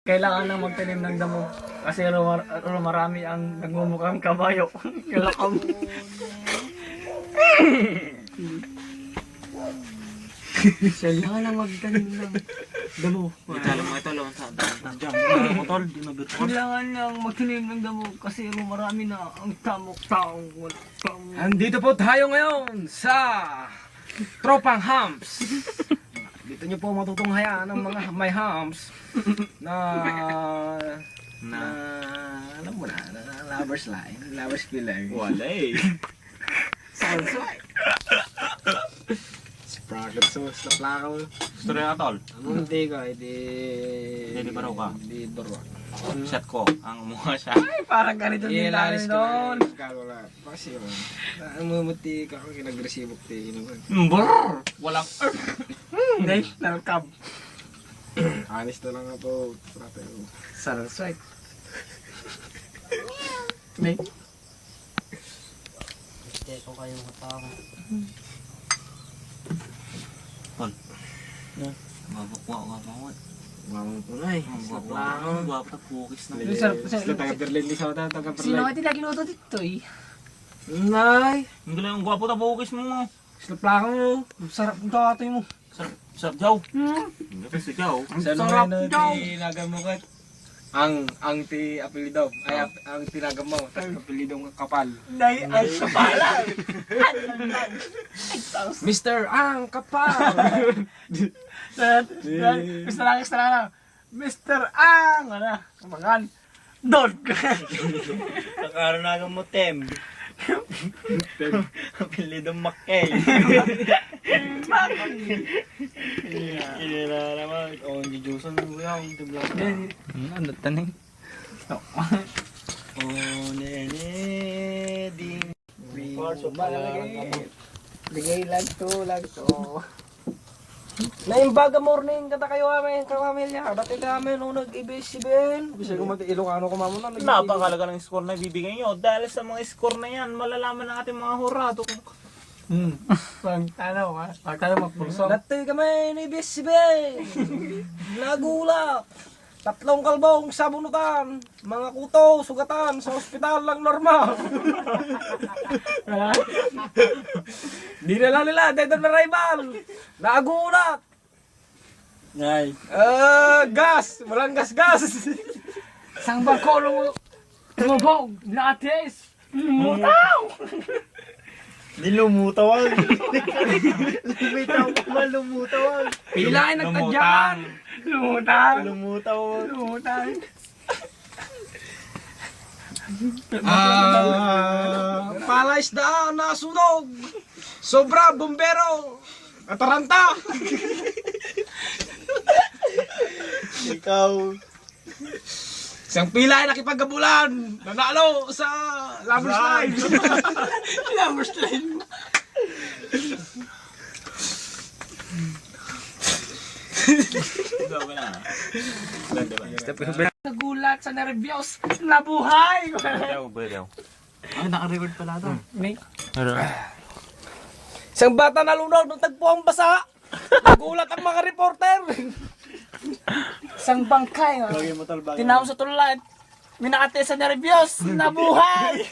kailangan na magtanim ng damo. Kasi marami ang nagmumukhang kabayo. Kalakam. Kailangan na magtanim ng damo. Italo mo ito, lawan sa dam. Motol, di mabit ko. Kailangan nang magtanim ng damo kasi marami na ang taong Andito po tayo ngayon sa Tropang Humps. Dito nyo po matutunghayan ng mga may humps na alam mo na lovers line, lovers feeling. Wala eh. Sounds right. Sprocket sauce na plakaw. Gusto rin atol. Hindi ka, Hindi baro ka? Hindi baro. Shot ko, ang mukha siya. Ay, parang ganito din tayo noon. Kagula. Kasi yun. Namumuti ka kung kinag-resibo ko naman. Brrr! Walang Hindi, nalkab. Honest na lang ako. Sounds right. Hindi. Hindi ko kayong matama. Wabawat. Mamang tunay. Wabawat. Wabawat na cookies na. Sila taga-Berlin, Lisa na taga-Berlin. Sino ka tila ginuto dito eh? Nay! Ang galing ang gwapo na cookies mo. Sila plakaw mo. Sarap ng tatay mo. Sarap jaw. Hindi pa si jaw. Sarap daw. Tinagamukot. Ang ti apelido. Ay, ang tinagam mo. Tapos apelidong kapal. Nay, ay kapalan. Mr. Ang Kapal! Gusto lang. Mr. Ang! Ano? Kamagan. Dog! Nakaroon na akong motem. Apelidong Mackay. Hindi na naman. O, hindi juice ang buyaw. Hindi vlog na. Ano taning? O, nene, ding. Bigay lang to. Naimbaga morning kata kayo kami kamamilya. Dati kami nung nag-ibig-ibig. Bisa ko Ilocano ko mamuna. Napakalaga ng score na ibibigay nyo. Dahil sa mga score na yan, malalaman ng ating mga hurado kung Pagtanaw ha? Pagtanaw magpulsong. Dati kami nag-ibig-ibig. Nagulak. 3 kalbong sabunutan. Mga kuto, sugatan. Sa ospital lang normal. Di na lang nila. Dead on arrival. Nagulat. Ngay. Gas. Walang gas. Sang barko lumubog. Natis. Lumutaw. Di lumutawag. Lumitaw ka ba lumutawag? Pila ay nagtadyakan. Lumutang. Lumutawag. Palais daan nasunog. Sobra bombero. Ataranta. Ikaw. Isang pila ay nakipaggabulan. Nanalo sa Lovers Line. Lovers line. Ikaw ba na? Ganda ba? Nagulat sa nervyos. Nabuhay. Badaw. Ay, naka-record pala ito. Isang bata nalunod nung tagpo ang basa. Nagulat ang mga reporter. Isang bangkay. Tinawag sa tulan. Minakati sa nervyos. Nabuhay.